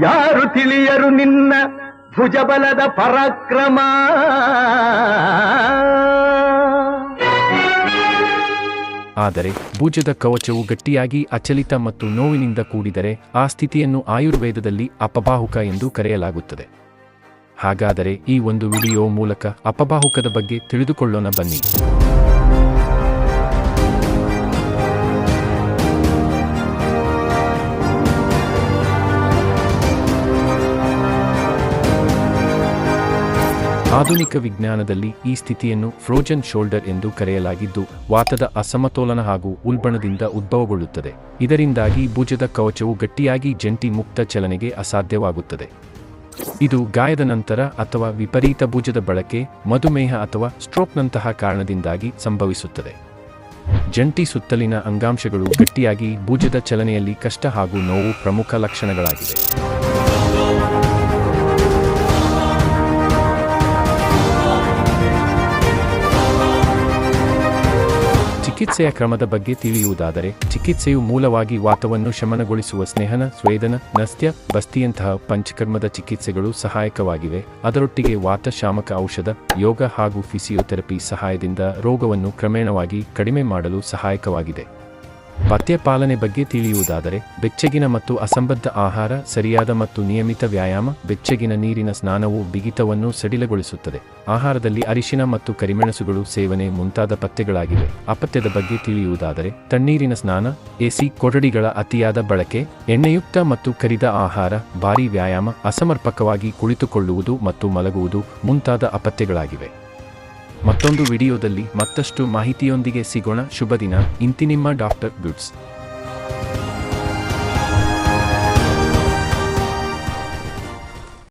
ಯಾರು ತಿಳಿಯರು ನಿನ್ನ ಭುಜಬಲದ ಪರಾಕ್ರಮ. ಆದರೆ ಭುಜದ ಕವಚವು ಗಟ್ಟಿಯಾಗಿ ಅಚಲಿತ ಮತ್ತು ನೋವಿನಿಂದ ಕೂಡಿದರೆ ಆ ಸ್ಥಿತಿಯನ್ನು ಆಯುರ್ವೇದದಲ್ಲಿ ಅಪಬಾಹುಕ ಎಂದು ಕರೆಯಲಾಗುತ್ತದೆ. ಹಾಗಾದರೆ ಈ ಒಂದು ವಿಡಿಯೋ ಮೂಲಕ ಅಪಬಾಹುಕದ ಬಗ್ಗೆ ತಿಳಿದುಕೊಳ್ಳೋಣ ಬನ್ನಿ. ಆಧುನಿಕ ವಿಜ್ಞಾನದಲ್ಲಿ ಈ ಸ್ಥಿತಿಯನ್ನು ಫ್ರೋಜನ್ ಶೋಲ್ಡರ್ ಎಂದು ಕರೆಯಲಾಗಿದ್ದು, ವಾತದ ಅಸಮತೋಲನ ಹಾಗೂ ಉಲ್ಬಣದಿಂದ ಉದ್ಭವಗೊಳ್ಳುತ್ತದೆ. ಇದರಿಂದಾಗಿ ಭುಜದ ಕವಚವು ಗಟ್ಟಿಯಾಗಿ ಜಂಟಿ ಮುಕ್ತ ಚಲನೆಗೆ ಅಸಾಧ್ಯವಾಗುತ್ತದೆ. ಇದು ಗಾಯದ ನಂತರ ಅಥವಾ ವಿಪರೀತ ಭುಜದ ಬಳಕೆ, ಮಧುಮೇಹ ಅಥವಾ ಸ್ಟ್ರೋಕ್ನಂತಹ ಕಾರಣದಿಂದಾಗಿ ಸಂಭವಿಸುತ್ತದೆ. ಜಂಟಿ ಸುತ್ತಲಿನ ಅಂಗಾಂಶಗಳು ಗಟ್ಟಿಯಾಗಿ ಭುಜದ ಚಲನೆಯಲ್ಲಿ ಕಷ್ಟ ಹಾಗೂ ನೋವು ಪ್ರಮುಖ ಲಕ್ಷಣಗಳಾಗಿವೆ. ಚಿಕಿತ್ಸೆಯ ಕ್ರಮದ ಬಗ್ಗೆ ತಿಳಿಯುವುದಾದರೆ, ಚಿಕಿತ್ಸೆಯು ಮೂಲವಾಗಿ ವಾತವನ್ನು ಶಮನಗೊಳಿಸುವ ಸ್ನೇಹನ, ಸ್ವೇದನ, ನಸ್ತ್ಯ, ಬಸ್ತಿಯಂತಹ ಪಂಚಕರ್ಮದ ಚಿಕಿತ್ಸೆಗಳು ಸಹಾಯಕವಾಗಿವೆ. ಅದರೊಟ್ಟಿಗೆ ವಾತ ಶಾಮಕ ಔಷಧ, ಯೋಗ ಹಾಗೂ ಫಿಸಿಯೋಥೆರಪಿ ಸಹಾಯದಿಂದ ರೋಗವನ್ನು ಕ್ರಮೇಣವಾಗಿ ಕಡಿಮೆ ಮಾಡಲು ಸಹಾಯಕವಾಗಿದೆ. ಪಥ್ಯ ಪಾಲನೆ ಬಗ್ಗೆ ತಿಳಿಯುವುದಾದರೆ, ಬೆಚ್ಚಗಿನ ಮತ್ತು ಅಸಂಬದ್ಧ ಆಹಾರ, ಸರಿಯಾದ ಮತ್ತು ನಿಯಮಿತ ವ್ಯಾಯಾಮ, ಬೆಚ್ಚಗಿನ ನೀರಿನ ಸ್ನಾನವು ಬಿಗಿತವನ್ನು ಸಡಿಲಗೊಳಿಸುತ್ತದೆ. ಆಹಾರದಲ್ಲಿ ಅರಿಶಿನ ಮತ್ತು ಕರಿಮೆಣಸುಗಳು ಸೇವನೆ ಮುಂತಾದ ಪಥ್ಯಗಳಾಗಿವೆ. ಅಪಥ್ಯದ ಬಗ್ಗೆ ತಿಳಿಯುವುದಾದರೆ, ತಣ್ಣೀರಿನ ಸ್ನಾನ, ಎಸಿ ಕೊಠಡಿಗಳ ಅತಿಯಾದ ಬಳಕೆ, ಎಣ್ಣೆಯುಕ್ತ ಮತ್ತು ಕರಿದ ಆಹಾರ, ಭಾರೀ ವ್ಯಾಯಾಮ, ಅಸಮರ್ಪಕವಾಗಿ ಕುಳಿತುಕೊಳ್ಳುವುದು ಮತ್ತು ಮಲಗುವುದು ಮುಂತಾದ ಅಪಥ್ಯಗಳಾಗಿವೆ. ಮತ್ತೊಂದು ವಿಡಿಯೋದಲ್ಲಿ ಮತ್ತಷ್ಟು ಮಾಹಿತಿಯೊಂದಿಗೆ ಸಿಗೋಣ. ಶುಭ ದಿನ. ಇಂತಿ ನಿಮ್ಮ ಡಾಕ್ಟರ್ ಬ್ಯೂಟ್ಸ್.